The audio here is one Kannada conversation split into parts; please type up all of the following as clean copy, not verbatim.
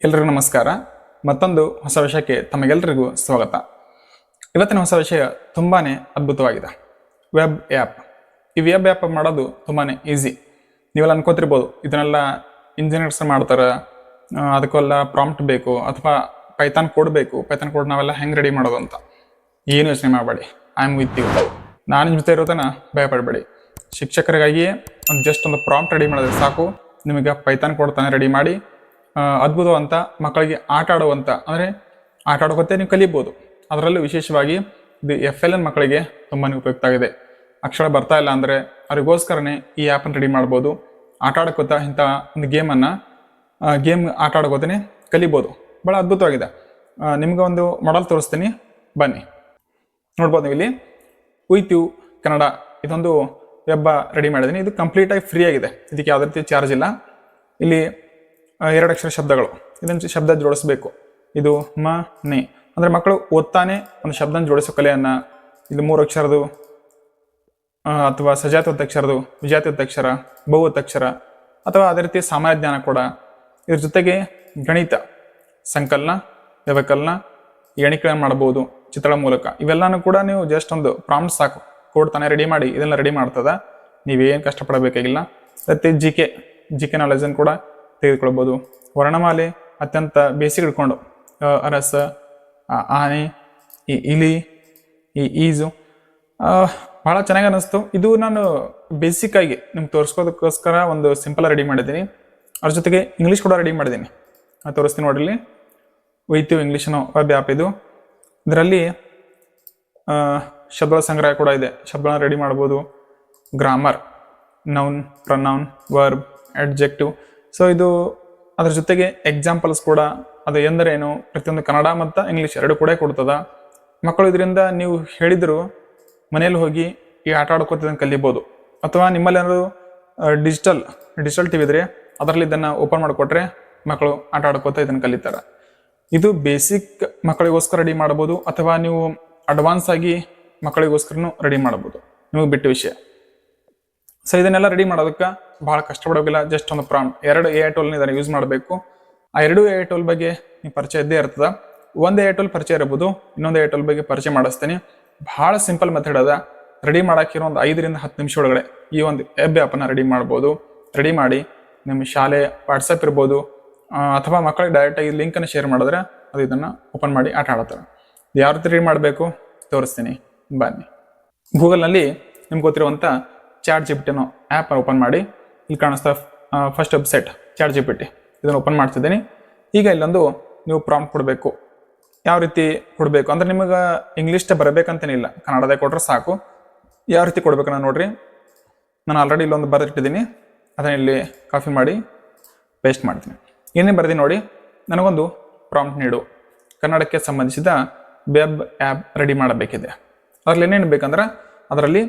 ಎಲ್ರಿಗೂ ನಮಸ್ಕಾರ. ಮತ್ತೊಂದು ಹೊಸ ವಿಷಯಕ್ಕೆ ತಮಗೆಲ್ಲರಿಗೂ ಸ್ವಾಗತ. ಇವತ್ತಿನ ಹೊಸ ವಿಷಯ ತುಂಬಾನೇ ಅದ್ಭುತವಾಗಿದೆ. Web app. ಈ ವೆಬ್ ಆ್ಯಪ್ ಮಾಡೋದು ತುಂಬಾನೇ ಈಸಿ. ನೀವೆಲ್ಲ ಅನ್ಕೋತಿರ್ಬೋದು ಇದನ್ನೆಲ್ಲ ಇಂಜಿನಿಯರ್ಸ್ ಮಾಡ್ತಾರೆ, ಅದಕ್ಕೆಲ್ಲ ಪ್ರಾಂಪ್ಟ್ ಬೇಕು ಅಥವಾ ಪೈಥಾನ್ ಕೋಡ್ ಬೇಕು. ಪೈಥಾನ್ ಕೋಡ್ ನಾವೆಲ್ಲ ಹೆಂಗೆ ರೆಡಿ ಮಾಡೋದು ಅಂತ ಏನು ಯೋಚನೆ ಮಾಡಬೇಡಿ. I am with you. ನಾನು ನಿಮ್ಮ ಜೊತೆ ಇರೋದನ್ನ ಭಯಪಡಬೇಡಿ. ಶಿಕ್ಷಕರಿಗಾಗಿಯೇ ಜಸ್ಟ್ ಒಂದು ಪ್ರಾಂಪ್ಟ್ ರೆಡಿ ಮಾಡಿದ್ರೆ ಸಾಕು, ನಿಮಗೆ ಪೈಥಾನ್ ಕೋಡ್ ತಾನೇ ರೆಡಿ ಮಾಡಿ ಅದ್ಭುತವಂತ ಮಕ್ಕಳಿಗೆ ಆಟ ಆಡುವಂಥ ಅಂದರೆ ಆಟ ಆಡೋಕತ್ತೆ ನೀವು ಕಲಿಬೋದು. ಅದರಲ್ಲೂ ವಿಶೇಷವಾಗಿ ಇದು FLN ಮಕ್ಕಳಿಗೆ ತುಂಬಾ ಉಪಯುಕ್ತ ಆಗಿದೆ. ಅಕ್ಷರ ಬರ್ತಾ ಇಲ್ಲ ಅಂದರೆ ಅವರಿಗೋಸ್ಕರನೇ ಈ ಆ್ಯಪನ್ನು ರೆಡಿ ಮಾಡ್ಬೋದು. ಆಟ ಆಡೋಕೋತ ಇಂಥ ಒಂದು ಗೇಮ್ ಆಟ ಆಡೋಕೋತೇ ಕಲಿಬೋದು. ಭಾಳ ಅದ್ಭುತವಾಗಿದೆ. ನಿಮ್ಗೆ ಒಂದು ಮಾಡಲ್ ತೋರಿಸ್ತೀನಿ, ಬನ್ನಿ ನೋಡ್ಬೋದು. ನೀವು ಇಲ್ಲಿ ವಿತ್ ಯು ಕನ್ನಡ ಇದೊಂದು ವೆಬ್ ರೆಡಿ ಮಾಡಿದ್ದೀನಿ. ಇದು ಕಂಪ್ಲೀಟಾಗಿ ಫ್ರೀ ಆಗಿದೆ, ಇದಕ್ಕೆ ಯಾವುದೇ ರೀತಿ ಚಾರ್ಜ್ ಇಲ್ಲ. ಇಲ್ಲಿ 2 ಅಕ್ಷರ ಶಬ್ದಗಳು, ಇದನ್ನು ಶಬ್ದ ಜೋಡಿಸ್ಬೇಕು. ಇದು ನೆ ಅಂದರೆ ಮಕ್ಕಳು ಓದ್ತಾನೆ ಒಂದು ಶಬ್ದನ ಜೋಡಿಸೋ ಕಲೆಯನ್ನು. ಇಲ್ಲಿ 3 ಅಕ್ಷರದು ಅಥವಾ ಸಜಾತಿ ಒತ್ತಕ್ಷರದು, ವಿಜಾತಿ ಒತ್ತಕ್ಷರ, ಬಹು ಒತ್ತಕ್ಷರ ಅಥವಾ ಅದೇ ರೀತಿ ಸಾಮಾನ್ಯ ಜ್ಞಾನ ಕೂಡ. ಇದ್ರ ಜೊತೆಗೆ ಗಣಿತ, ಸಂಕಲನ, ವ್ಯವಕಲನ, ಎಣಿಕೆಗಳನ್ನು ಮಾಡ್ಬೋದು ಚಿತ್ರಗಳ ಮೂಲಕ. ಇವೆಲ್ಲನೂ ಕೂಡ ನೀವು ಜಸ್ಟ್ ಒಂದು ಪ್ರಾಂಪ್ಟ್ ಸಾಕು, ಕೋಡ್ ತಾನೇ ರೆಡಿ ಮಾಡಿ ಇದೆಲ್ಲ ರೆಡಿ ಮಾಡ್ತದ. ನೀವೇನು ಕಷ್ಟಪಡಬೇಕಾಗಿಲ್ಲ. ಮತ್ತು ಜಿ ಕೆ ನಾಲೆಜನ್ನು ಕೂಡ ತೆಗೆದುಕೊಳ್ಬೋದು. ವರ್ಣಮಾಲೆ ಅತ್ಯಂತ ಬೇಸಿಕ್ ಹಿಡ್ಕೊಂಡು ಅರಸ, ಆನೆ, ಈ ಇಲಿ, ಈ ಈಜು ಭಾಳ ಚೆನ್ನಾಗಿ ಅನ್ನಿಸ್ತು. ಇದು ನಾನು ಬೇಸಿಕ್ಕಾಗಿ ನಿಮ್ಗೆ ತೋರಿಸ್ಕೋದಕ್ಕೋಸ್ಕರ ಒಂದು ಸಿಂಪಲ್ ರೆಡಿ ಮಾಡಿದ್ದೀನಿ. ಅದ್ರ ಜೊತೆಗೆ ಇಂಗ್ಲೀಷ್ ಕೂಡ ರೆಡಿ ಮಾಡಿದ್ದೀನಿ, ತೋರಿಸ್ತೀನಿ ನೋಡಿಲಿ. ವಿತ್ ಯು ಇಂಗ್ಲೀಷ್ ಅನ್ನೋ ವೆಬ್ ಆ್ಯಪ್ ಇದು. ಇದರಲ್ಲಿ ಶಬ್ದಗಳ ಸಂಗ್ರಹ ಕೂಡ ಇದೆ. ಶಬ್ದಗಳನ್ನ ರೆಡಿ ಮಾಡ್ಬೋದು. Grammar, noun, pronoun, verb, adjective. So ಇದು ಅದ್ರ ಜೊತೆಗೆ ಎಕ್ಸಾಂಪಲ್ಸ್ ಕೂಡ, ಅದು ಎಂದರೇನು ಪ್ರತಿಯೊಂದು ಕನ್ನಡ ಮತ್ತು ಇಂಗ್ಲೀಷ್ ಎರಡು ಕೂಡ ಕೊಡ್ತದ. ಮಕ್ಕಳು ಇದರಿಂದ ನೀವು ಹೇಳಿದ್ರು ಮನೇಲಿ ಹೋಗಿ ಈ ಆಟ ಆಡ್ಕೋತಿದ್ದನ್ನು ಕಲಿಬೋದು. ಅಥವಾ ನಿಮ್ಮಲ್ಲಿ ಏನಾದ್ರು ಡಿಜಿಟಲ್ ಟಿವಿ ಇದ್ರೆ ಅದರಲ್ಲಿ ಇದನ್ನು ಓಪನ್ ಮಾಡಿಕೊಟ್ರೆ ಮಕ್ಕಳು ಆಟ ಆಡ್ಕೋತಾ ಇದನ್ನು ಕಲಿತಾರೆ. ಇದು ಬೇಸಿಕ್ ಮಕ್ಕಳಿಗೋಸ್ಕರ ರೆಡಿ ಮಾಡ್ಬೋದು, ಅಥವಾ ನೀವು ಅಡ್ವಾನ್ಸ್ ಆಗಿ ಮಕ್ಕಳಿಗೋಸ್ಕರನೂ ರೆಡಿ ಮಾಡ್ಬೋದು, ನಿಮಗೆ ಬಿಟ್ಟ ವಿಷಯ. ಸೊ ಇದನ್ನೆಲ್ಲ ರೆಡಿ ಮಾಡೋದಕ್ಕೆ ಭಾಳ ಕಷ್ಟಪಡೋಗಿಲ್ಲ. ಜಸ್ಟ್ ಒಂದು ಪ್ರಾಂಪ್ಟ್, 2 AI ಟೂಲ್ನ ಇದನ್ನು ಯೂಸ್ ಮಾಡಬೇಕು. ಆ 2 AI ಟೂಲ್ ಬಗ್ಗೆ ನೀವು ಪರಿಚಯ ಇದ್ದೇ ಇರ್ತದೆ. ಒಂದು AI ಟೂಲ್ ಪರಿಚಯ ಇರ್ಬೋದು, ಇನ್ನೊಂದು AI ಟೂಲ್ ಬಗ್ಗೆ ಪರಿಚಯ ಮಾಡಿಸ್ತೀನಿ. ಭಾಳ ಸಿಂಪಲ್ ಮೆಥಡ್ ಅದ. ರೆಡಿ ಮಾಡೋಕ್ಕಿರೋ ಒಂದು 5 ರಿಂದ 10 ನಿಮಿಷ ಒಳಗಡೆ ಈ ಒಂದು ವೆಬ್ ಆ್ಯಪನ್ನು ರೆಡಿ ಮಾಡ್ಬೋದು. ರೆಡಿ ಮಾಡಿ ನಿಮ್ಮ ಶಾಲೆ ವಾಟ್ಸಪ್ ಇರ್ಬೋದು, ಅಥವಾ ಮಕ್ಕಳಿಗೆ ಡೈರೆಕ್ಟಾಗಿ ಲಿಂಕನ್ನು ಶೇರ್ ಮಾಡಿದ್ರೆ ಅದು ಇದನ್ನು ಓಪನ್ ಮಾಡಿ ಆಟ ಆಡ್ತಾರೆ. ಯಾವ ರೀತಿ ರೆಡಿ ಮಾಡಬೇಕು ತೋರಿಸ್ತೀನಿ, ಬನ್ನಿ. ಗೂಗಲ್ನಲ್ಲಿ ನಿಮ್ಗೆ ಗೊತ್ತಿರುವಂಥ ChatGPT ಅನ್ನೋ ಆ್ಯಪ್ ಓಪನ್ ಮಾಡಿ. ಇಲ್ಲಿ ಕಾಣಿಸ್ತಾ ಫಸ್ಟ್ ವೆಬ್ಸೈಟ್ ChatGPT, ಇದನ್ನು ಓಪನ್ ಮಾಡ್ತಿದ್ದೀನಿ. ಈಗ ಇಲ್ಲೊಂದು ನೀವು ಪ್ರಾಂಪ್ಟ್ ಕೊಡಬೇಕು. ಯಾವ ರೀತಿ ಕೊಡಬೇಕು ಅಂದರೆ ನಿಮಗೆ ಇಂಗ್ಲೀಷ್ ಬರಬೇಕಂತೇನಿಲ್ಲ, ಕನ್ನಡದೇ ಕೊಟ್ಟರೆ ಸಾಕು. ಯಾವ ರೀತಿ ಕೊಡಬೇಕು ನಾನು ನೋಡ್ರಿ. ನಾನು ಆಲ್ರೆಡಿ ಇಲ್ಲೊಂದು ಬರೆದಿಟ್ಟಿದ್ದೀನಿ, ಅದನ್ನು ಇಲ್ಲಿ ಕಾಪಿ ಮಾಡಿ ಪೇಸ್ಟ್ ಮಾಡ್ತೀನಿ. ಏನೇ ಬರ್ತೀನಿ ನೋಡಿ. ನನಗೊಂದು ಪ್ರಾಂಪ್ಟ್ ನೀಡು, ಕನ್ನಡಕ್ಕೆ ಸಂಬಂಧಿಸಿದ ವೆಬ್ ಆ್ಯಪ್ ರೆಡಿ ಮಾಡಬೇಕಿದೆ. ಅದರಲ್ಲಿ ಏನೇನು ಬೇಕಂದ್ರೆ ಅದರಲ್ಲಿ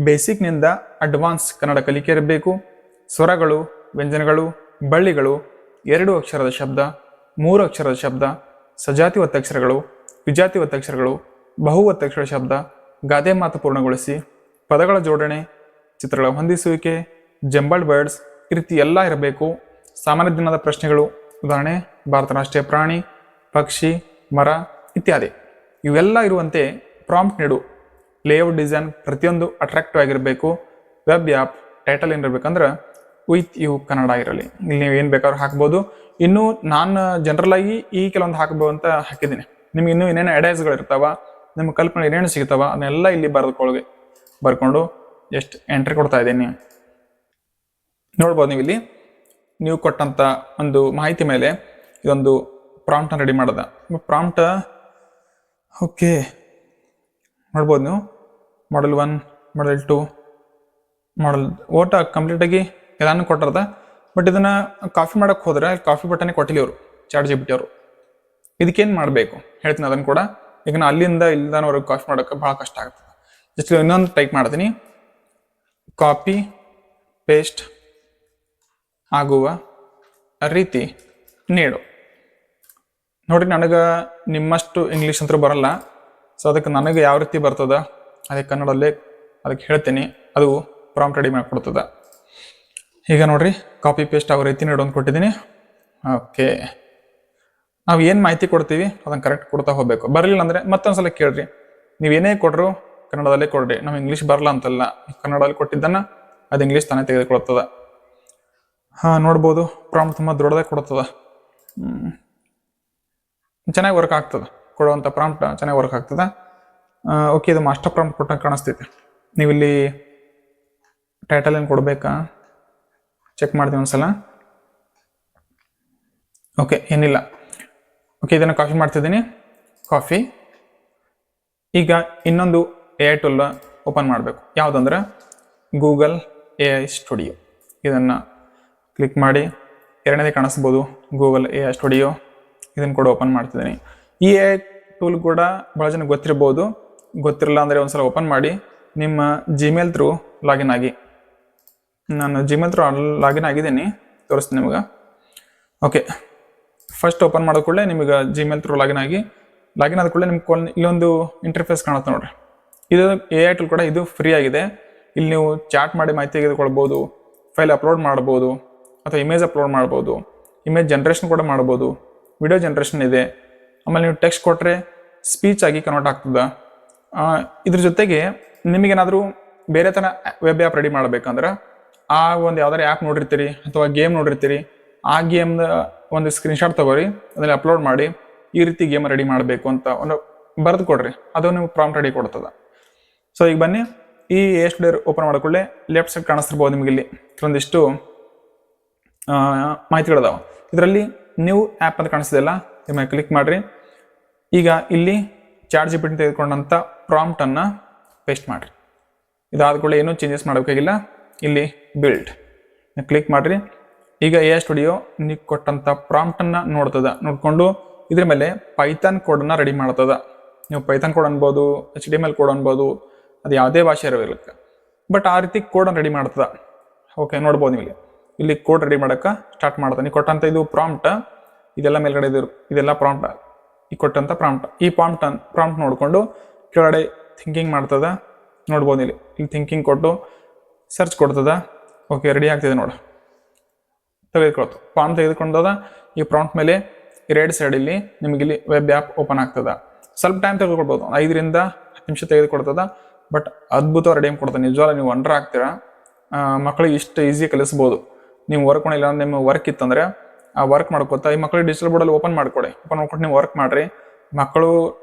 ಬೇಸಿಕ್ನಿಂದ ಅಡ್ವಾನ್ಸ್ ಕನ್ನಡ ಕಲಿಕೆ ಇರಬೇಕು. ಸ್ವರಗಳು, ವ್ಯಂಜನಗಳು, ಬಳ್ಳಿಗಳು, 2 ಅಕ್ಷರದ ಶಬ್ದ, 3 ಅಕ್ಷರದ ಶಬ್ದ, ಸಜಾತಿ ಒತ್ತಕ್ಷರಗಳು, ವಿಜಾತಿ ಒತ್ತಕ್ಷರಗಳು, ಬಹು ಒತ್ತಕ್ಷರ ಶಬ್ದ, ಗಾದೆ ಮಾತು ಪೂರ್ಣಗೊಳಿಸಿ, ಪದಗಳ ಜೋಡಣೆ, ಚಿತ್ರಗಳ ಹೊಂದಿಸುವಿಕೆ, ಜಂಬಲ್ಡ್ ವರ್ಡ್ಸ್, ಈ ರೀತಿ ಎಲ್ಲ ಇರಬೇಕು. ಸಾಮಾನ್ಯ ಜ್ಞಾನದ ಪ್ರಶ್ನೆಗಳು, ಉದಾಹರಣೆ ಭಾರತ ರಾಷ್ಟ್ರೀಯ ಪ್ರಾಣಿ, ಪಕ್ಷಿ, ಮರ ಇತ್ಯಾದಿ ಇವೆಲ್ಲ ಇರುವಂತೆ ಪ್ರಾಂಪ್ಟ್ ನೀಡು. ಲೇಔಟ್ ಡಿಸೈನ್ ಪ್ರತಿಯೊಂದು ಅಟ್ರಾಕ್ಟಿವ್ ಆಗಿರಬೇಕು. ವೆಬ್ ಆ್ಯಪ್ ಟೈಟಲ್ ಏನಿರ್ಬೇಕಂದ್ರೆ ವಿತ್ ಯು ಕನ್ನಡ ಇರಲಿ. ಇಲ್ಲಿ ನೀವು ಏನು ಬೇಕಾದ್ರೂ ಹಾಕ್ಬೋದು. ಇನ್ನೂ ನಾನು ಜನರಲ್ ಆಗಿ ಈ ಕೆಲವೊಂದು ಹಾಕ್ಬೋದು ಅಂತ ಹಾಕಿದ್ದೀನಿ. ನಿಮ್ಗೆ ಇನ್ನೂ ಏನೇನು ಐಡಿಯಾಸ್ಗಳು ಇರ್ತಾವ, ನಿಮ್ಮ ಕಲ್ಪನೆ ಏನೇನು ಸಿಗ್ತಾವ ಅದನ್ನೆಲ್ಲ ಇಲ್ಲಿ ಬರ್ಕೊಂಡು ಎಷ್ಟು ಎಂಟ್ರಿ ಕೊಡ್ತಾ ಇದ್ದೀನಿ ನೋಡ್ಬೋದು. ನೀವು ಇಲ್ಲಿ ನೀವು ಕೊಟ್ಟಂಥ ಒಂದು ಮಾಹಿತಿ ಮೇಲೆ ಇದೊಂದು ಪ್ರಾಂಪ್ಟನ್ನು ರೆಡಿ ಮಾಡೋದ. ಪ್ರಾಂಪ್ಟ್ ಓಕೆ ನೋಡ್ಬೋದು ನೀವು. ಮಾಡಲ್ 1, ಮಾಡಲ್ 2, ಮಾಡಲ್ ಓಟ ಕಂಪ್ಲೀಟಾಗಿ ಎಲ್ಲಾನು ಕೊಟ್ಟಿರ್ದ. ಬಟ್ ಇದನ್ನು ಕಾಫಿ ಮಾಡೋಕ್ಕೆ ಹೋದ್ರೆ ಕಾಫಿ ಬಟನೇ ಕೊಟ್ಟಿಲ್ಲ ಇವರು ChatGPT ಅವರು. ಇದಕ್ಕೇನು ಮಾಡಬೇಕು ಹೇಳ್ತೀನಿ ಅದನ್ನು ಕೂಡ. ಈಗ ನಾನು ಅಲ್ಲಿಂದ ಇಲ್ದಾನವರೆಗೆ ಕಾಫಿ ಮಾಡೋಕ್ಕೆ ಭಾಳ ಕಷ್ಟ ಆಗ್ತದೆ. ಜಸ್ಟ್ ಇನ್ನೊಂದು ಟೈಪ್ ಮಾಡ್ತೀನಿ, ಕಾಪಿ ಪೇಸ್ಟ್ ಆಗುವ ರೀತಿ ನೀಡು. ನೋಡಿ, ನನಗೆ ನಿಮ್ಮಷ್ಟು ಇಂಗ್ಲೀಷ್ ಅಂತೂ ಬರಲ್ಲ. ಸೊ ಅದಕ್ಕೆ ನನಗೆ ಯಾವ ರೀತಿ ಬರ್ತದ ಅದಕ್ಕೆ ಕನ್ನಡಲ್ಲೇ ಅದಕ್ಕೆ ಹೇಳ್ತೀನಿ, ಅದು ಪ್ರಾಂಪ್ಟ್ ರೆಡಿ ಮಾಡಿಕೊಡ್ತದ. ಈಗ ನೋಡ್ರಿ, ಕಾಪಿ ಪೇಸ್ಟ್ ಆಗೋ ರೀತಿ ನೀಡೋದು ಕೊಟ್ಟಿದ್ದೀನಿ. ಓಕೆ, ನಾವು ಏನು ಮಾಹಿತಿ ಕೊಡ್ತೀವಿ ಅದನ್ನು ಕರೆಕ್ಟ್ ಕೊಡ್ತಾ ಹೋಗಬೇಕು. ಬರಲಿಲ್ಲ ಅಂದರೆ ಮತ್ತೊಂದ್ಸಲ ಕೇಳ್ರಿ. ನೀವೇನೇ ಕೊಡ್ರು ಕನ್ನಡದಲ್ಲೇ ಕೊಡ್ರಿ. ನಾವು ಇಂಗ್ಲೀಷ್ ಬರಲ್ಲ ಅಂತಲ್ಲ, ಕನ್ನಡದಲ್ಲಿ ಕೊಟ್ಟಿದ್ದನ್ನು ಅದು ಇಂಗ್ಲೀಷ್ ತಾನೇ ತೆಗೆದುಕೊಳ್ತದ. ನೋಡ್ಬೋದು ಪ್ರಾಂಪ್ಟ್ ತುಂಬ ದೊಡ್ಡದಾಗಿ ಕೊಡ್ತದ. ಚೆನ್ನಾಗಿ ವರ್ಕ್ ಆಗ್ತದೆ. ಕೊಡುವಂಥ ಪ್ರಾಂಪ್ಟ್ ಚೆನ್ನಾಗಿ ವರ್ಕ್ ಆಗ್ತದೆ. ಓಕೆ, ಇದು ಮಾಸ್ಟರ್ ಪ್ರಾಂಪ್ಟ್ ಕೊಟ್ಟಂಗೆ ಕಾಣಿಸ್ತೈತೆ. ನೀವು ಇಲ್ಲಿ ಟೈಟಲ್ ಏನು ಕೊಡಬೇಕಾ ಚೆಕ್ ಮಾಡ್ತೀವಿ ಒಂದ್ಸಲ. ಓಕೆ, ಏನಿಲ್ಲ. ಓಕೆ, ಇದನ್ನು ಕಾಪಿ ಮಾಡ್ತಿದ್ದೀನಿ. ಕಾಫಿ. ಈಗ ಇನ್ನೊಂದು AI ಟೂಲ್ ಓಪನ್ ಮಾಡಬೇಕು. ಯಾವುದಂದ್ರೆ ಗೂಗಲ್ AI ಸ್ಟುಡಿಯೋ. ಇದನ್ನು ಕ್ಲಿಕ್ ಮಾಡಿ ಎರಡನೇದೇ ಕಾಣಿಸ್ಬೋದು, ಗೂಗಲ್ AI ಸ್ಟುಡಿಯೋ. ಇದನ್ನು ಕೂಡ ಓಪನ್ ಮಾಡ್ತಿದ್ದೀನಿ. ಈ AI ಟೂಲ್ ಕೂಡ ಭಾಳ ಜನ ಗೊತ್ತಿರ್ಬೋದು. ಗೊತ್ತಿರಲ್ಲ ಅಂದರೆ ಒಂದ್ಸಲ ಓಪನ್ ಮಾಡಿ ನಿಮ್ಮ ಜಿಮೇಲ್ ಥ್ರೂ ಲಾಗಿನ್ ಆಗಿ. ನಾನು ಜಿಮೇಲ್ ಥ್ರೂ ಲಾಗಿನ್ ಆಗಿದ್ದೀನಿ, ತೋರಿಸ್ತೀನಿ ನಿಮಗೆ. ಓಕೆ, ಫಸ್ಟ್ ಓಪನ್ ಮಾಡಿದ ಕೂಡಲೇ ನಿಮಗೆ ಜಿಮೇಲ್ ಥ್ರೂ ಲಾಗಿನ್ ಆದ ಕೂಡಲೇ ನಿಮ್ಗೆ ಇಲ್ಲೊಂದು ಇಂಟರ್ಫೇಸ್ ಕಾಣುತ್ತೆ ನೋಡ್ರಿ. ಇದು AI ಟೂಲ್ ಕೂಡ ಇದು ಫ್ರೀ ಆಗಿದೆ. ಇಲ್ಲಿ ನೀವು ಚಾಟ್ ಮಾಡಿ ಮಾಹಿತಿ ತೆಗೆದುಕೊಳ್ಬೋದು, ಫೈಲ್ ಅಪ್ಲೋಡ್ ಮಾಡ್ಬೋದು, ಅಥವಾ ಇಮೇಜ್ ಅಪ್ಲೋಡ್ ಮಾಡ್ಬೋದು, ಇಮೇಜ್ ಜನ್ರೇಷನ್ ಕೂಡ ಮಾಡ್ಬೋದು, ವಿಡಿಯೋ ಜನ್ರೇಷನ್ ಇದೆ. ಆಮೇಲೆ ನೀವು ಟೆಕ್ಸ್ಟ್ ಕೊಟ್ಟರೆ ಸ್ಪೀಚ್ ಆಗಿ ಕನ್ವರ್ಟ್ ಆಗ್ತದೆ. ಇದ್ರ ಜೊತೆಗೆ ನಿಮಗೇನಾದರೂ ಬೇರೆ ಥರ ವೆಬ್ ಆ್ಯಪ್ ರೆಡಿ ಮಾಡಬೇಕಂದ್ರೆ ಆ ಒಂದು ಯಾವ್ದಾರು ಆ್ಯಪ್ ನೋಡಿರ್ತೀರಿ ಅಥವಾ ಗೇಮ್ ನೋಡಿರ್ತೀರಿ, ಆ ಗೇಮ್ದ ಒಂದು ಸ್ಕ್ರೀನ್ಶಾಟ್ ತಗೋರಿ, ಅದನ್ನ ಅಪ್ಲೋಡ್ ಮಾಡಿ ಈ ರೀತಿ ಗೇಮ್ ರೆಡಿ ಮಾಡಬೇಕು ಅಂತ ಒಂದು ಬರೆದು ಕೊಡ್ರಿ, ಅದು ನೀವು ಪ್ರಾಂಪ್ಟ್ ರೆಡಿ ಕೊಡ್ತದೆ. ಸೊ ಈಗ ಬನ್ನಿ, ಈ AI ಸ್ಟುಡಿಯೋ ಓಪನ್ ಮಾಡ್ಕೊಳ್ಳೆ ಲೆಫ್ಟ್ ಸೈಡ್ ಕಾಣಿಸ್ತಿರ್ಬೋದು ನಿಮಗೆ. ಇಲ್ಲಿ ಕೆಲವೊಂದಿಷ್ಟು ಮಾಹಿತಿಗಳಿದಾವೆ. ಇದರಲ್ಲಿ ನ್ಯೂ ಆ್ಯಪ್ ಅಂತ ಕಾಣಿಸ್ತಿದೆಯಲ್ಲ, ನಿಮ್ಮ ಕ್ಲಿಕ್ ಮಾಡಿರಿ. ಈಗ ಇಲ್ಲಿ ChatGPT ತೆಗೆದುಕೊಂಡಂಥ ಪ್ರಾಂಪ್ಟನ್ನು ಪೇಸ್ಟ್ ಮಾಡಿರಿ. ಇದಾದ ಕೂಡಲೇ ಏನೂ ಚೇಂಜಸ್ ಮಾಡಬೇಕಾಗಿಲ್ಲ. ಇಲ್ಲಿ ಬಿಲ್ಡ್ ಕ್ಲಿಕ್ ಮಾಡಿರಿ. ಈಗ AI ಸ್ಟುಡಿಯೋ ನೀವು ಕೊಟ್ಟಂಥ ಪ್ರಾಂಪ್ಟನ್ನು ನೋಡಿಕೊಂಡು ಇದ್ರ ಮೇಲೆ ಪೈಥಾನ್ ಕೋಡನ್ನು ರೆಡಿ ಮಾಡ್ತದ. ನೀವು ಪೈಥಾನ್ ಕೋಡ್ ಅನ್ಬೋದು, HTML ಕೋಡ್ ಅನ್ಬೋದು, ಅದು ಯಾವುದೇ ಭಾಷೆ ಇರಬೇಕು, ಬಟ್ ಆ ರೀತಿ ಕೋಡನ್ನು ರೆಡಿ ಮಾಡ್ತದ. ಓಕೆ, ನೋಡ್ಬೋದು ನೀವು ಇಲ್ಲಿ ಕೋಡ್ ರೆಡಿ ಮಾಡೋಕ್ಕೆ ಸ್ಟಾರ್ಟ್ ಮಾಡ್ತಾನೆ. ನೀವು ಕೊಟ್ಟಂಥ ಇದು ಪ್ರಾಂಪ್ಟ್, ಇದೆಲ್ಲ ಮೇಲ್ಗಡೆ ಇದೆಲ್ಲ ಪ್ರಾಂಪ್ಟ್, ಈ ಕೊಟ್ಟಂಥ ಪ್ರಾಂಪ್ಟ್. ಈ ಪ್ರಾಂಪ್ಟ್ ನೋಡಿಕೊಂಡು ಕೆಳಗಡೆ ಥಿಂಕಿಂಗ್ ಮಾಡ್ತದ. ನೋಡ್ಬೋದು ಇಲ್ಲಿ ಥಿಂಕಿಂಗ್ ಕೊಟ್ಟು ಸರ್ಚ್ ಕೊಡ್ತದ. ಓಕೆ, ರೆಡಿ ಆಗ್ತಿದೆ ನೋಡು, ತೆಗೆದುಕೊಳ್ತು. ಪ್ರಾಂಪ್ಟ್ ತೆಗೆದುಕೊಂಡದ. ಈ ಪ್ರಾಂಪ್ಟ್ ಮೇಲೆ ರೈಟ್ ಸೈಡಲ್ಲಿ ನಿಮಗಿಲ್ಲಿ ವೆಬ್ ಆ್ಯಪ್ ಓಪನ್ ಆಗ್ತದ. ಸ್ವಲ್ಪ ಟೈಮ್ ತೆಗೆದುಕೊಳ್ಬೋದು, 5 ರಿಂದ 10 ನಿಮಿಷ ತೆಗೆದುಕೊಡ್ತದ. ಬಟ್ ಅದ್ಭುತ ರೆಡಿ ಕೊಡ್ತದೆ. ನಿಜವಾಗ್ಲೂ ನೀವು ವಂಡರ್ ಆಗ್ತೀರಾ. ಮಕ್ಕಳಿಗೆ ಇಷ್ಟು ಈಸಿ ಕಲಿಸ್ಬೋದು. ನೀವು ವರ್ಕ್ ಮಾಡಿಲ್ಲ, ನಿಮ್ಮ ವರ್ಕ್ ಇತ್ತಂದ್ರೆ ಆ ವರ್ಕ್ ಮಾಡ್ಕೋತಾ ಈ ಮಕ್ಕಳಿಗೆ ಡಿಜಿಟಲ್ ಬೋರ್ಡಲ್ಲಿ ಓಪನ್ ಮಾಡ್ಕೊಟ್ಟು ನೀವು ವರ್ಕ್ ಮಾಡಿರಿ. ಮಕ್ಕಳು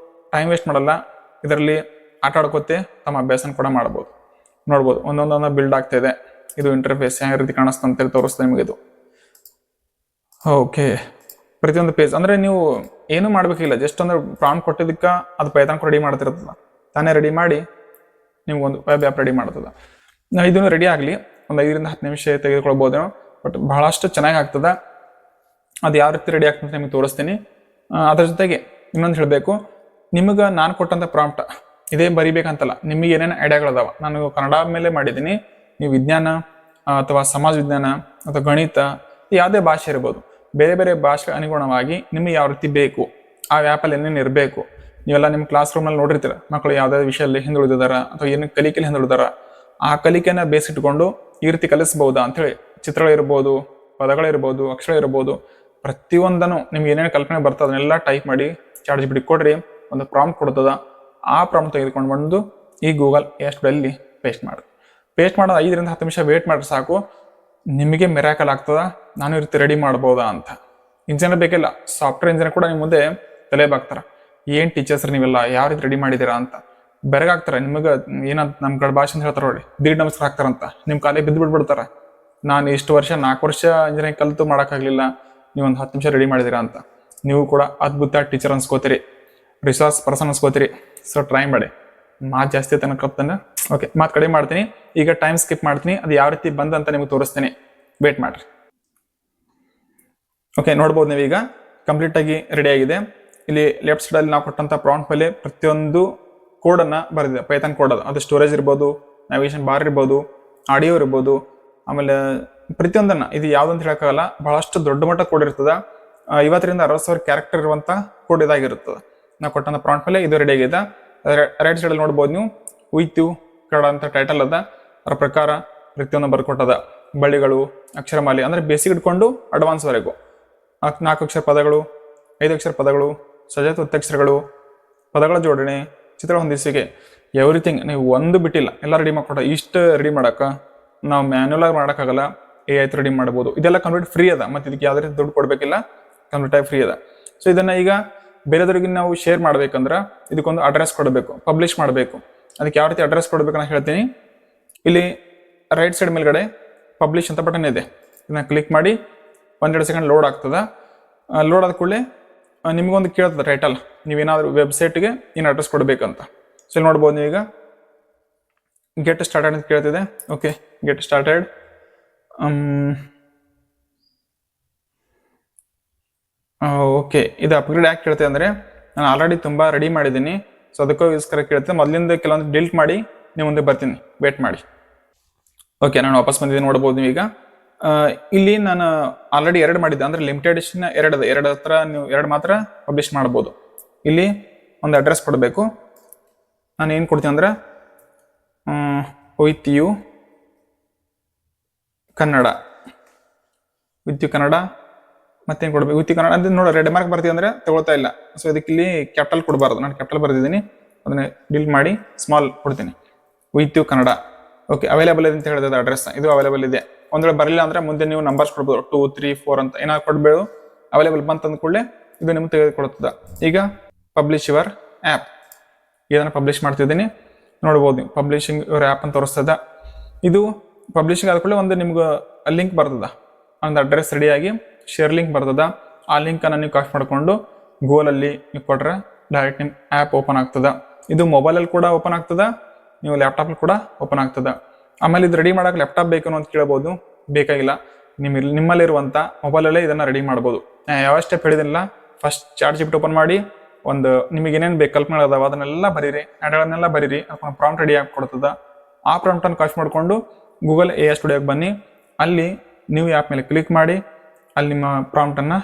ಟೈಮ್ ವೇಸ್ಟ್ ಮಾಡಲ್ಲ. ಇದರಲ್ಲಿ ಆಟ ಆಡ್ಕೋತೆ ತಮ್ಮ ಅಭ್ಯಾಸನ ಕೂಡ ಮಾಡ್ಬೋದು. ನೋಡ್ಬೋದು ಒಂದೊಂದೊಂದು ಬಿಲ್ಡ್ ಆಗ್ತಾ ಇದೆ. ಇದು ಇಂಟರ್ಫೇಸ್ ಯಾವ ರೀತಿ ಕಾಣಿಸ್ತಾ ಅಂತೇಳಿ ತೋರಿಸ್ತಾ ನಿಮಗಿದು. ಓಕೆ, ಪ್ರತಿಯೊಂದು ಪೇಜ್ ಅಂದರೆ ನೀವು ಏನೂ ಮಾಡಬೇಕಿಲ್ಲ, ಜಸ್ಟ್ ಅಂದ್ರೆ ಪ್ರಾಂಪ್ಟ್ ಕೊಟ್ಟಿದ್ದಕ್ಕೆ ಅದು ಪೈಥಾನ್ ರೆಡಿ ಮಾಡ್ತಿರ್ತದೆ. ತಾನೇ ರೆಡಿ ಮಾಡಿ ನಿಮ್ಗೊಂದು ವೆಬ್ ಆ್ಯಪ್ ರೆಡಿ ಮಾಡ್ತದೆ. ಇದನ್ನು ರೆಡಿ ಆಗಲಿ ಒಂದು 5 ರಿಂದ 10 ನಿಮಿಷ ತೆಗೆದುಕೊಳ್ಬೋದು. ಬಟ್ ಬಹಳಷ್ಟು ಚೆನ್ನಾಗಿ ಆಗ್ತದೆ. ಅದು ಯಾವ ರೀತಿ ರೆಡಿ ಆಗ್ತದೆ ನಿಮಗೆ ತೋರಿಸ್ತೀನಿ. ಅದ್ರ ಜೊತೆಗೆ ಇನ್ನೊಂದು ಹೇಳಬೇಕು, ನಿಮಗೆ ನಾನು ಕೊಟ್ಟಂಥ ಪ್ರಾಂಪ್ಟ್ ಇದೇ ಬರಿಬೇಕಂತಲ್ಲ. ನಿಮಗೆ ಏನೇನು ಐಡಿಯಾಗಳಿದಾವ, ನಾನು ಕನ್ನಡ ಮೇಲೆ ಮಾಡಿದ್ದೀನಿ. ನೀವು ವಿಜ್ಞಾನ ಅಥವಾ ಸಮಾಜ ವಿಜ್ಞಾನ ಅಥವಾ ಗಣಿತ, ಯಾವುದೇ ಭಾಷೆ ಇರ್ಬೋದು, ಬೇರೆ ಬೇರೆ ಭಾಷೆ ಅನುಗುಣವಾಗಿ ನಿಮಗೆ ಯಾವ ರೀತಿ ಬೇಕು, ಆ ಆ್ಯಪಲ್ಲಿ ಏನೇನು ಇರಬೇಕು. ನೀವೆಲ್ಲ ನಿಮ್ಮ ಕ್ಲಾಸ್ ರೂಮಲ್ಲಿ ನೋಡಿರ್ತೀರ, ಮಕ್ಕಳು ಯಾವುದಾದ್ರು ವಿಷಯದಲ್ಲಿ ಹಿಂದುಳಿದಾರ ಅಥವಾ ಏನು ಕಲಿಕೆಯಲ್ಲಿ ಹಿಂದುಳಿದಾರ, ಆ ಕಲಿಕೆನ ಬೇಸಿಟ್ಕೊಂಡು ಈ ರೀತಿ ಕಲಿಸ್ಬೋದಾ ಅಂಥೇಳಿ ಚಿತ್ರಗಳಿರ್ಬೋದು, ಪದಗಳಿರ್ಬೋದು, ಅಕ್ಷರಗಳಿರ್ಬೋದು, ಪ್ರತಿಯೊಂದನ್ನು ನಿಮ್ಗೆ ಏನೇನು ಕಲ್ಪನೆ ಬರ್ತದೆ ಅದನ್ನೆಲ್ಲ ಟೈಪ್ ಮಾಡಿ ChatGPT ಕೊಡ್ರಿ, ಒಂದು ಪ್ರಾಂಪ್ಟ್ ಕೊಡ್ತದ. ಆ ಪ್ರಾಂಪ್ಟ್ ತೆಗೆದುಕೊಂಡು ಬಂದು ಈ ಗೂಗಲ್ AI ಸ್ಟುಡಿಯೋಲ್ಲಿ ಪೇಸ್ಟ್ ಮಾಡೋದು 5 ರಿಂದ 10 ನಿಮಿಷ ವೇಟ್ ಮಾಡಿದ್ರೆ ಸಾಕು. ನಿಮಗೆ ಮಿರಾಕಲ್ ಆಗ್ತದ. ನಾನು ಈ ರೀತಿ ರೆಡಿ ಮಾಡ್ಬೋದಾ ಅಂತ. ಇಂಜಿನಿಯರ್ ಬೇಕಿಲ್ಲ, ಸಾಫ್ಟ್ವೇರ್ ಇಂಜಿನಿಯರ್ ಕೂಡ ನಿಮ್ಮ ಮುಂದೆ ತಲೆಬಾಗ್ತಾರೆ. ಏನು ಟೀಚರ್ಸ್ ನೀವೆಲ್ಲ ಯಾವ ರೀತಿ ರೆಡಿ ಮಾಡಿದ್ದೀರಾ ಅಂತ ಬೆರಗಾಗ್ತಾರೆ. ನಿಮಗೆ ಏನಂತ ನಮ್ಮ ಕಡೆ ಭಾಷೆ ಅಂತ ಹೇಳ್ತಾರೆ ನೋಡಿ, ದೀಡ್ ನಮಸ್ಕಾರ ಹಾಕ್ತಾರಂತ. ನಿಮ್ಮ ಕಾಲಿಗೆ ಬಿದ್ದು ಬಿಡ್ಬಿಡ್ತಾರೆ. ನಾನು ಇಷ್ಟು ವರ್ಷ 4 ವರ್ಷ ಇಂಜಿನಿಯರಿಂಗ್ ಕಲಿತು ಮಾಡೋಕ್ಕಾಗಲಿಲ್ಲ, ನೀವು ಒಂದು 10 ನಿಮಿಷ ರೆಡಿ ಮಾಡಿದ್ದೀರಾ ಅಂತ. ನೀವು ಕೂಡ ಅದ್ಭುತ ಟೀಚರ್ ಅನ್ಸ್ಕೋತೀರಿ, ರಿಸೋರ್ಸ್ ಪರ್ಸನ್ ಅನ್ಸ್ಕೋತೀರಿ. ಸೊ ಟ್ರೈ ಮಾಡಿ. ಮಾತು ಜಾಸ್ತಿ ತನಕಪ್ತಾನೆ. ಓಕೆ, ಮಾತು ಕಡಿಮೆ ಮಾಡ್ತೀನಿ. ಈಗ ಟೈಮ್ ಸ್ಕಿಪ್ ಮಾಡ್ತೀನಿ. ಅದು ಯಾವ ರೀತಿ ಬಂದಂತ ನಿಮಗೆ ತೋರಿಸ್ತೀನಿ, ವೇಟ್ ಮಾಡ್ರಿ. ಓಕೆ, ನೋಡ್ಬೋದು ನೀವೀಗ ಕಂಪ್ಲೀಟ್ ಆಗಿ ರೆಡಿ ಆಗಿದೆ. ಇಲ್ಲಿ ಲೆಫ್ಟ್ ಸೈಡಲ್ಲಿ ನಾವು ಕೊಟ್ಟಂಥ ಪ್ರಾಂಪ್ಟ್ ಮೇಲೆ ಪ್ರತಿಯೊಂದು ಕೋಡನ್ನು ಬರೆದಿದೆ, ಪೈಥಾನ್ ಕೋಡ್. ಅದು ಸ್ಟೋರೇಜ್ ಇರ್ಬೋದು, ನ್ಯಾವಿಗೇಷನ್ ಬಾರ್ ಇರ್ಬೋದು, ಆಡಿಯೋ ಇರ್ಬೋದು, ಆಮೇಲೆ ಪ್ರತಿಯೊಂದನ್ನು. ಇದು ಯಾವುದಂತ ಹೇಳೋಕ್ಕಾಗಲ್ಲ, ಬಹಳಷ್ಟು ದೊಡ್ಡ ಮಟ್ಟ ಕೋಡ್ ಇರ್ತದೆ. 50 ರಿಂದ 60,000 ಕ್ಯಾರೆಕ್ಟರ್ ಇರುವಂಥ ಕೋಡ್ ಇದಾಗಿರ್ತದೆ. ನಾವು ಕೊಟ್ಟಂಥ ಪ್ರಾಂಪ್ಟ್ ಮೇಲೆ ಇದು ರೆಡಿ ಆಗಿದೆ. ರೈಟ್ ಸೈಡಲ್ಲಿ ನೋಡ್ಬೋದು ನೀವು ಉಯ್ತು ಕನ್ನಡ ಅಂತ ಟೈಟಲ್ ಅದ. ಅದರ ಪ್ರಕಾರ ಪ್ರತಿಯೊಂದು ಬರ್ಕೊಟ್ಟದ. ಬಳ್ಳಿಗಳು, ಅಕ್ಷರಮಾಲೆ ಅಂದರೆ ಬೇಸಿಕ್ ಇಟ್ಕೊಂಡು ಅಡ್ವಾನ್ಸ್ವರೆಗೂ 4 ಅಕ್ಷರ ಪದಗಳು, 5 ಅಕ್ಷರ ಪದಗಳು, ಸಜಾತಿ ಒತ್ತಕ್ಷರಗಳು, ಪದಗಳ ಜೋಡಣೆ, ಚಿತ್ರ ಹೊಂದಿಸುವಿಕೆ, ಎವ್ರಿಥಿಂಗ್ ನೀವು ಒಂದು ಬಿಟ್ಟಿಲ್ಲ, ಎಲ್ಲ ರೆಡಿ ಮಾಡ್ಕೊಟ್ಟ. ಇಷ್ಟು ರೆಡಿ ಮಾಡೋಕೆ ನಾವು ಮ್ಯಾನ್ಯಲ್ ಆಗಿ ಮಾಡೋಕ್ಕಾಗಲ್ಲ, AI ರೆಡಿ ಮಾಡ್ಬೋದು. ಇದೆಲ್ಲ ಕಂಪ್ಲೀಟ್ ಫ್ರೀ ಅದ, ಮತ್ತು ಇದಕ್ಕೆ ಯಾವುದೇ ರೀತಿ ದುಡ್ಡು ಕೊಡಬೇಕಿಲ್ಲ, ಕಂಪ್ಲೀಟ್ ಆಗಿ ಫ್ರೀ ಅದ. ಸೊ ಇದನ್ನು ಈಗ ಬೇರೆದವ್ರಿಗೆ ನಾವು ಶೇರ್ ಮಾಡ್ಬೇಕಂದ್ರೆ ಇದಕ್ಕೊಂದು ಅಡ್ರೆಸ್ ಕೊಡಬೇಕು, ಪಬ್ಲಿಷ್ ಮಾಡಬೇಕು. ಅದಕ್ಕೆ ಯಾವ ರೀತಿ ಅಡ್ರೆಸ್ ಕೊಡಬೇಕು ನಾನು ಹೇಳ್ತೀನಿ. ಇಲ್ಲಿ ರೈಟ್ ಸೈಡ್ ಮೇಲ್ಗಡೆ ಪಬ್ಲಿಷ್ ಅಂತ ಬಟನ್ ಇದೆ, ಇದನ್ನ ಕ್ಲಿಕ್ ಮಾಡಿ 1-2 ಸೆಕೆಂಡ್ ಲೋಡ್ ಆಗ್ತದೆ. ಲೋಡ್ ಆದ ಕೂಡಲೇ ನಿಮಗೊಂದು ಕೇಳ್ತದೆ ಟೈಟಲ್, ನೀವೇನಾದರೂ ವೆಬ್ಸೈಟ್ಗೆ ಏನು ಅಡ್ರೆಸ್ ಕೊಡಬೇಕಂತ. ಸೊ ಇಲ್ಲಿ ನೋಡ್ಬೋದು ನೀವು ಈಗ ಗೆಟ್ ಸ್ಟಾರ್ಟೆಡ್ ಅಂತ ಕೇಳ್ತಿದೆ. Okay, get started. ಓಕೆ, ಇದು ಅಪ್ಗ್ರೇಡ್ ಯಾಕೆ ಕೇಳ್ತೇವೆ ಅಂದರೆ ನಾನು ಆಲ್ರೆಡಿ ತುಂಬ ರೆಡಿ ಮಾಡಿದ್ದೀನಿ. ಸೊ ಅದಕ್ಕೋಸ್ಕರ ಕೇಳ್ತೇನೆ. ಮೊದಲಿಂದ ಕೆಲವೊಂದು ಡಿಲೀಟ್ ಮಾಡಿ ನೀವು ಮುಂದೆ ಬರ್ತೀನಿ, ವೇಟ್ ಮಾಡಿ. ಓಕೆ, ನಾನು ವಾಪಸ್ ಬಂದಿದ್ದೀನಿ, ನೋಡ್ಬೋದು ನೀವು ಈಗ. ಇಲ್ಲಿ ನಾನು ಆಲ್ರೆಡಿ 2 ಮಾಡಿದ್ದೆ, ಅಂದರೆ ಲಿಮಿಟೆಡ್ ಎಡಿಷನ್ 2 ಅದ, 2 ಹತ್ರ ನೀವು 2 ಮಾತ್ರ ಪಬ್ಲಿಷ್ ಮಾಡ್ಬೋದು. ಇಲ್ಲಿ ಒಂದು ಅಡ್ರೆಸ್ ಕೊಡಬೇಕು. ನಾನು ಏನು ಕೊಡ್ತೀನಿ ಅಂದರೆ with you Kannada, with you Kannada. ಮತ್ತೇನು ಕೊಡಬೇಕು, ವಿತ್ ಯು ಕನ್ನಡ ಅಂತ ನೋಡಿ ರೆಡ್ ಮಾರ್ಕ್ ಬರ್ತೀವಿ ಅಂದರೆ ತಗೊಳ್ತಾ ಇಲ್ಲ. ಸೊ ಇದಕ್ಕೆ ಇಲ್ಲಿ ಕ್ಯಾಪಿಟಲ್ ಕೊಡಬಾರ್ದು, ನಾನು ಕ್ಯಾಪಿಟಲ್ ಬರೆದಿದ್ದೀನಿ, ಅದನ್ನ ಡಿಲೀಟ್ ಮಾಡಿ ಸ್ಮಾಲ್ ಕೊಡ್ತೀನಿ, with you Kannada. Okay, available ಇದೆ ಅಂತ ಹೇಳಿದೆ ಅಡ್ರೆಸ್, ಇದು ಅವೈಲೇಬಲ್ ಇದೆ. ಒಂದ್ ವೇಳೆ ಬರಲಿಲ್ಲ ಅಂದ್ರೆ ಮುಂದೆ ನೀವು ನಂಬರ್ಸ್ ಕೊಡ್ಬೋದು, 2, 3, 4 ಅಂತ ಏನಾದ್ರು ಕೊಡ್ಬೇಡು. ಅವೈಲೇಬಲ್ ಬಂತ ಅಂದ ಕೂಡಲೇ ಇದು ನಿಮ್ಗೆ ತೆಗೆದುಕೊಡುತ್ತದೆ. ಈಗ ಪಬ್ಲಿಷ್ ಯುವರ್ ಆ್ಯಪ್, ಇದನ್ನು ಪಬ್ಲಿಷ್ ಮಾಡ್ತಿದ್ದೀನಿ, ನೋಡ್ಬೋದು ನೀವು ಪಬ್ಲಿಷಿಂಗ್ ಯುವರ್ ಆ್ಯಪ್ ಅಂತ ತೋರಿಸ್ತದ. ಇದು ಪಬ್ಲಿಷಿಂಗ್ ಆದ ಕೂಡಲೇ ಒಂದು ನಿಮ್ಗೆ ಲಿಂಕ್ ಬರ್ತದ, ಒಂದು ಅಡ್ರೆಸ್ ರೆಡಿಯಾಗಿ ಶೇರ್ ಲಿಂಕ್ ಬರ್ತದ. ಆ ಲಿಂಕನ್ನು ನೀವು ಕಾಪಿ ಮಾಡಿಕೊಂಡು ಗೂಗಲಲ್ಲಿ ನೀವು ಕೊಟ್ರೆ ಡೈರೆಕ್ಟ್ ನಿಮ್ಮ ಆ್ಯಪ್ ಓಪನ್ ಆಗ್ತದ. ಇದು ಮೊಬೈಲಲ್ಲಿ ಕೂಡ ಓಪನ್ ಆಗ್ತದ, ನೀವು ಲ್ಯಾಪ್ಟಾಪಲ್ಲಿ ಕೂಡ ಓಪನ್ ಆಗ್ತದ. ಆಮೇಲೆ ಇದು ರೆಡಿ ಮಾಡೋಕೆ ಲ್ಯಾಪ್ಟಾಪ್ ಬೇಕು ಅಂತ ಕೇಳ್ಬೋದು, ಬೇಕಾಗಿಲ್ಲ, ನಿಮ್ಮಲ್ಲಿರುವಂಥ ಮೊಬೈಲಲ್ಲೇ ಇದನ್ನು ರೆಡಿ ಮಾಡ್ಬೋದು. ಯಾವ ಸ್ಟೆಪ್ ಹೇಳಿದಿಲ್ಲ, ಫಸ್ಟ್ ChatGPT ಓಪನ್ ಮಾಡಿ ಒಂದು ನಿಮಗೆ ಏನೇನು ಬೇಕು ಕಲ್ಪನೆ ಅದಾವ ಅದನ್ನೆಲ್ಲ ಬರೀರಿ, ಆ್ಯಡ್ಗಳನ್ನೆಲ್ಲ ಬರೀರಿ, ಅದಕ್ಕೆ ಪ್ರಾಂಪ್ಟ್ ರೆಡಿ ಆಗಿ ಕೊಡ್ತದ. ಆ ಪ್ರಾಂಪ್ಟನ್ನು ಕಾಪಿ ಮಾಡಿಕೊಂಡು ಗೂಗಲ್ AI ಸ್ಟುಡಿಯೋಗೆ ಬನ್ನಿ, ಅಲ್ಲಿ ನೀವು ಆ್ಯಪ್ ಮೇಲೆ ಕ್ಲಿಕ್ ಮಾಡಿ ಅಲ್ಲಿ ನಿಮ್ಮ ಪ್ರಾಂಪ್ಟನ್ನು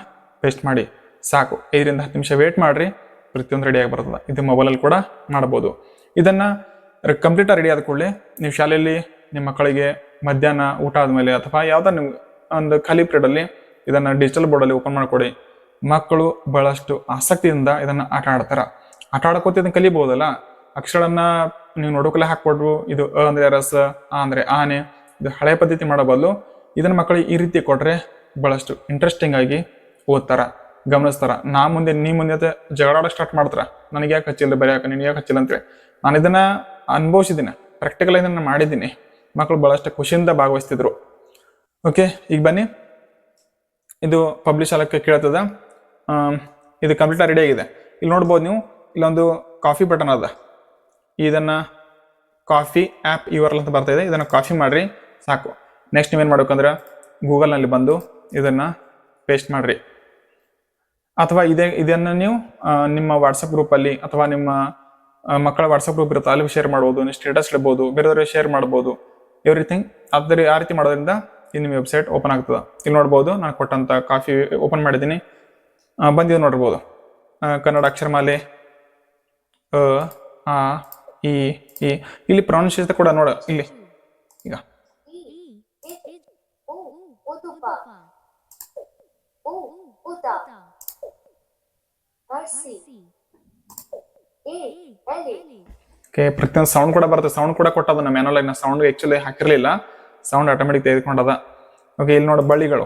ಪೇಸ್ಟ್ ಮಾಡಿ, ಸಾಕು. 5-10 ನಿಮಿಷ ವೇಟ್ ಮಾಡಿರಿ, ಪ್ರತಿಯೊಂದು ರೆಡಿಯಾಗಿ ಬರ್ತದೆ. ಇದು ಮೊಬೈಲಲ್ಲಿ ಕೂಡ ಮಾಡ್ಬೋದು. ಇದನ್ನು ಕಂಪ್ಲೀಟಾಗಿ ರೆಡಿ ಆದ ಕೂಡಲೇ ನೀವು ಶಾಲೆಯಲ್ಲಿ ನಿಮ್ಮ ಮಕ್ಕಳಿಗೆ ಮಧ್ಯಾಹ್ನ ಊಟ ಆದಮೇಲೆ ಅಥವಾ ಯಾವುದೋ ನಿಮ್ಗೆ ಒಂದು ಖಾಲಿ ಪೀರಿಯಡಲ್ಲಿ ಇದನ್ನು ಡಿಜಿಟಲ್ ಬೋರ್ಡಲ್ಲಿ ಓಪನ್ ಮಾಡಿಕೊಡಿ. ಮಕ್ಕಳು ಬಹಳಷ್ಟು ಆಸಕ್ತಿಯಿಂದ ಇದನ್ನು ಆಟ ಆಡ್ತಾರೆ. ಆಟ ಆಡ್ಕೋತ ಇದನ್ನು ಕಲಿಬೋದಲ್ಲ. ಅಕ್ಷರಗಳನ್ನ ನೀವು ನೋಡೋಕಲ್ಲೇ ಹಾಕ್ಕೊಡ್ರು, ಇದು ಅ ಅಂದರೆ ರಸ, ಆ ಅಂದರೆ ಆನೆ, ಇದು ಹಳೆ ಪದ್ಧತಿ ಮಾಡೋ ಬದಲು ಇದನ್ನು ಮಕ್ಕಳಿಗೆ ಈ ರೀತಿ ಕೊಟ್ಟರೆ ಬಹಳಷ್ಟು ಇಂಟ್ರೆಸ್ಟಿಂಗ್ ಆಗಿ ಓದ್ತಾರ, ಗಮನಿಸ್ತಾರ. ನೀ ಮುಂದೆ ಜಗಳಾಡೋಕೆ ಸ್ಟಾರ್ಟ್ ಮಾಡ್ತಾರ, ನನಗೆ ಯಾಕೆ ಹಚ್ಚಿಲ್ಲ ಬರೆಯಾಕ, ನೀನು ಯಾಕೆ ಹಚ್ಚಿಲ್ಲ ಅಂತೇಳಿ. ನಾನು ಇದನ್ನು ಅನುಭವಿಸಿದ್ದೀನಿ, ಪ್ರಾಕ್ಟಿಕಲ್ ಇದನ್ನು ಮಾಡಿದ್ದೀನಿ. ಮಕ್ಕಳು ಬಹಳಷ್ಟು ಖುಷಿಯಿಂದ ಭಾಗವಹಿಸ್ತಿದ್ರು. ಓಕೆ, ಈಗ ಬನ್ನಿ, ಇದು ಪಬ್ಲಿಷ್ ಆಗಕ್ಕೆ ಕೇಳ್ತದ. ಇದು ಕಂಪ್ಲೀಟ್ ರೆಡಿ ಆಗಿದೆ. ಇಲ್ಲಿ ನೋಡ್ಬೋದು ನೀವು, ಇಲ್ಲೊಂದು ಕಾಫಿ ಬಟನ್ ಅದ, ಇದನ್ನು ಕಾಫಿ ಆ್ಯಪ್ URL ಅಂತ ಬರ್ತಾ ಇದೆ, ಇದನ್ನು ಕಾಫಿ ಮಾಡಿರಿ ಸಾಕು. ನೆಕ್ಸ್ಟ್ ನೀವೇನು ಮಾಡ್ಬೇಕಂದ್ರೆ ಗೂಗಲ್ನಲ್ಲಿ ಬಂದು ಇದನ್ನು ಪೇಸ್ಟ್ ಮಾಡಿರಿ, ಅಥವಾ ಇದನ್ನು ನೀವು ನಿಮ್ಮ ವಾಟ್ಸಪ್ ಗ್ರೂಪಲ್ಲಿ ಅಥವಾ ನಿಮ್ಮ ಮಕ್ಕಳ ವಾಟ್ಸಪ್ ಗ್ರೂಪ್ ಇರುತ್ತೆ ಅಲ್ಲಿ ಶೇರ್ ಮಾಡ್ಬೋದು, ನೀವು ಸ್ಟೇಟಸ್ ಇಡ್ಬೋದು, ಬೇರೆಯವ್ರಿಗೆ ಶೇರ್ ಮಾಡ್ಬೋದು, ಎವ್ರಿಥಿಂಗ್. ಆ ರೀತಿ ಮಾಡೋದ್ರಿಂದ ಇದು ನಿಮ್ಮ ವೆಬ್ಸೈಟ್ ಓಪನ್ ಆಗ್ತದೆ. ಇಲ್ಲಿ ನೋಡ್ಬೋದು, ನಾನು ಕೊಟ್ಟಂಥ ಕಾಫಿ ಓಪನ್ ಮಾಡಿದ್ದೀನಿ, ಬಂದಿದ್ದು ನೋಡ್ಬೋದು. ಕನ್ನಡ ಅಕ್ಷರಮಾಲೆ ಅ ಆ ಇ ಈ. ಇಲ್ಲಿ ಪ್ರೊನೌನ್ಸಿಯೇಷನ್ ಕೂಡ ನೋಡ, ಇಲ್ಲಿ ಈಗ ಪ್ರತಿಯೊಂದು ಸೌಂಡ್ ಕೂಡ ಬರುತ್ತೆ. ಸೌಂಡ್ ಕೂಡ ಕೊಟ್ಟದ ನಮ್ಮ ಮ್ಯಾನುವಲ್ ಆಗಿ, ಸೌಂಡ್ ಆಕ್ಚುಲಿ ಹಾಕಿರ್ಲಿಲ್ಲ, ಸೌಂಡ್ ಆಟೋಮೆಟಿಕ್ ತೆಗೆದುಕೊಂಡದ. ಓಕೆ, ಇಲ್ಲಿ ನೋಡಿ ಬಳ್ಳಿಗಳು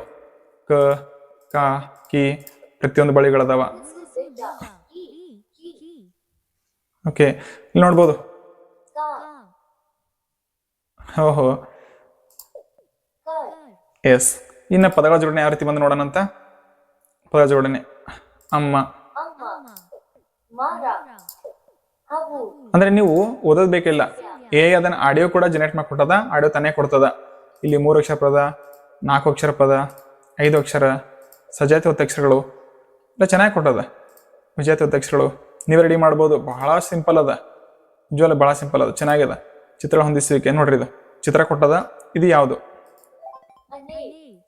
ಕ ಕ ಕಿ, ಪ್ರತಿಯೊಂದು ಬಳ್ಳಿಗಳದಾವ. ಓಕೆ, ಇಲ್ಲಿ ನೋಡ್ಬೋದು. ಓಹೋ, ಎಸ್. ಇನ್ನು ಪದಗಳ ಜೋಡಣೆ ಯಾವ ರೀತಿ ಬಂದು ನೋಡೋಣ ಅಂತ. ಪದ ಜೋಡಣೆ ಅಮ್ಮ, ಅಂದ್ರೆ ನೀವು ಓದೋದ್ ಬೇಕಿಲ್ಲ, ಅದನ್ನ ಆಡಿಯೋ ಕೂಡ ಜನರೇಟ್ ಮಾಡಿ ಕೊಟ್ಟದ, ಆಡಿಯೋ ತಾನೇ ಕೊಡ್ತದ. ಇಲ್ಲಿ 3 ಅಕ್ಷರ ಪದ, 4 ಅಕ್ಷರ ಪದ, 5 ಅಕ್ಷರ, ಸಜಾತಿ ಒತ್ತಕ್ಷರಗಳು ಎಲ್ಲ ಚೆನ್ನಾಗಿ ಕೊಟ್ಟದ. ವಿಜಾತಿ ಒತ್ತಕ್ಷರಗಳು ನೀವು ರೆಡಿ ಮಾಡ್ಬೋದು, ಬಹಳ ಸಿಂಪಲ್ ಅದ, ನಿಜವಾಗ್ಲೂ ಬಹಳ ಸಿಂಪಲ್ ಅದ, ಚೆನ್ನಾಗಿದೆ. ಚಿತ್ರ ಹೊಂದಿಸುವಿಕೆ ನೋಡ್ರಿ, ಇದು ಚಿತ್ರ ಕೊಟ್ಟದ. ಇದು ಯಾವುದು?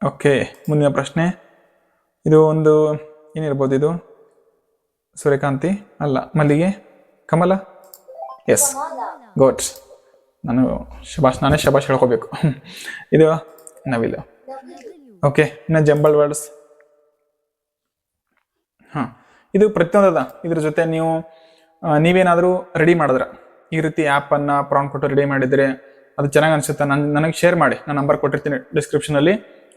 ಓಕೆ, ಮುಂದಿನ ಪ್ರಶ್ನೆ. ಇದು ಒಂದು ಏನಿರ್ಬೋದು, ಇದು ಸೂರ್ಯಕಾಂತಿ ಅಲ್ಲ, ಮಲ್ಲಿಗೆ, ಕಮಲ. S, good. ನಾನೇ ಶಬಾಷ್ ಹೇಳ್ಕೋಬೇಕು. ಇದು ನವಿಲು. ಓಕೆ, ಇನ್ನು ಜಂಬಲ್ ವರ್ಡ್ಸ್. ಇದು ಪ್ರತಿಯೊಂದದ. ಇದ್ರ ಜೊತೆ ನೀವೇನಾದರೂ ರೆಡಿ ಮಾಡಿದ್ರೆ, ಈ ರೀತಿ ಆ್ಯಪನ್ನು ಪ್ರಾಂಪ್ಟ್ ಕೊಟ್ಟು ರೆಡಿ ಮಾಡಿದರೆ ಅದು ಚೆನ್ನಾಗಿ ಅನಿಸುತ್ತೆ, ನನಗೆ ಶೇರ್ ಮಾಡಿ. ನಾನು ನಂಬರ್ ಕೊಟ್ಟಿರ್ತೀನಿ ಡಿಸ್ಕ್ರಿಪ್ಷನಲ್ಲಿ,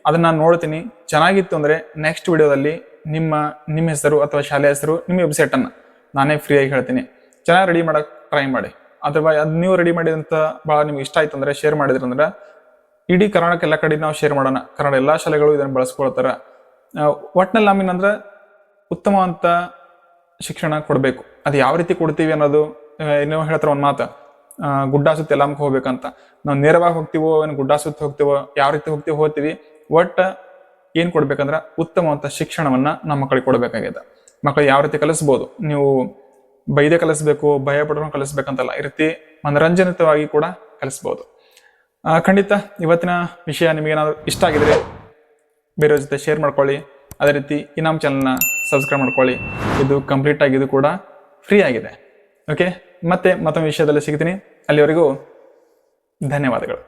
ಅದನ್ನು ನಾನು ನೋಡ್ತೀನಿ. ಚೆನ್ನಾಗಿತ್ತು ಅಂದರೆ ನೆಕ್ಸ್ಟ್ ವಿಡಿಯೋದಲ್ಲಿ ನಿಮ್ಮ ಹೆಸರು ಅಥವಾ ಶಾಲೆ ಹೆಸರು, ನಿಮ್ಮ ವೆಬ್ಸೈಟನ್ನು ನಾನೇ ಫ್ರೀಯಾಗಿ ಹೇಳ್ತೀನಿ. ಚೆನ್ನಾಗಿ ರೆಡಿ ಮಾಡೋಕ್ಕೆ ಟ್ರೈ ಮಾಡಿ. ಅಥವಾ ಅದು ನೀವು ರೆಡಿ ಮಾಡಿದಂಥ ಭಾಳ ನಿಮ್ಗೆ ಇಷ್ಟ ಆಯ್ತು ಅಂದರೆ ಶೇರ್ ಮಾಡಿದ್ರಂದ್ರೆ ಇಡೀ ಕರ್ನಾಟಕ ಎಲ್ಲ ಕಡೆ ನಾವು ಶೇರ್ ಮಾಡೋಣ. ಕನ್ನಡ ಎಲ್ಲ ಶಾಲೆಗಳು ಇದನ್ನು ಬಳಸ್ಕೊಳ್ತಾರೆ. ಒಟ್ಟಿನಲ್ಲಿ ನಮಗಂದ್ರೆ ಉತ್ತಮವಂತ ಶಿಕ್ಷಣ ಕೊಡಬೇಕು. ಅದು ಯಾವ ರೀತಿ ಕೊಡ್ತೀವಿ ಅನ್ನೋದು, ಏನೋ ಹೇಳ್ತಾರೆ ಒಂದು ಮಾತು, ಗುಡ್ಡ ಸುತ್ತಿ ಎಲ್ಲಾಮಕ್ಕೆ ಹೋಗ್ಬೇಕಂತ. ನಾವು ನೇರವಾಗಿ ಹೋಗ್ತೀವೋ ಏನು ಗುಡ್ಡ ಸುತ್ತಿ ಹೋಗ್ತೀವೋ, ಯಾವ ರೀತಿ ಹೋಗ್ತೀವಿ ಒಟ್ಟು ಏನು ಕೊಡ್ಬೇಕಂದ್ರೆ ಉತ್ತಮವಂತ ಶಿಕ್ಷಣವನ್ನು ನಮ್ಮ ಮಕ್ಕಳಿಗೆ ಕೊಡಬೇಕಾಗಿದೆ. ಮಕ್ಕಳು ಯಾವ ರೀತಿ ಕಲಿಸ್ಬೋದು, ನೀವು ಬೈದೆ ಕಲಿಸ್ಬೇಕು, ಭಯ ಪಡ್ಕೊಂಡು ಕಲಿಸ್ಬೇಕಂತಲ್ಲ, ಈ ರೀತಿ ಮನರಂಜನಿತವಾಗಿ ಕೂಡ ಕಲಿಸ್ಬೋದು. ಖಂಡಿತ ಇವತ್ತಿನ ವಿಷಯ ನಿಮಗೇನಾದರೂ ಇಷ್ಟ ಆಗಿದ್ರೆ ಬೇರೆಯವ್ರ ಜೊತೆ ಶೇರ್ ಮಾಡ್ಕೊಳ್ಳಿ. ಅದೇ ರೀತಿ ಈ ನಮ್ಮ ಚಾನಲ್ನ ಸಬ್ಸ್ಕ್ರೈಬ್ ಮಾಡ್ಕೊಳ್ಳಿ. ಇದು ಕಂಪ್ಲೀಟ್ ಆಗಿ ಇದು ಕೂಡ ಫ್ರೀ ಆಗಿದೆ. ಓಕೆ, ಮತ್ತೆ ಮತ್ತೊಂದು ವಿಷಯದಲ್ಲಿ ಸಿಗ್ತೀನಿ. ಅಲ್ಲಿವರೆಗೂ ಧನ್ಯವಾದಗಳು.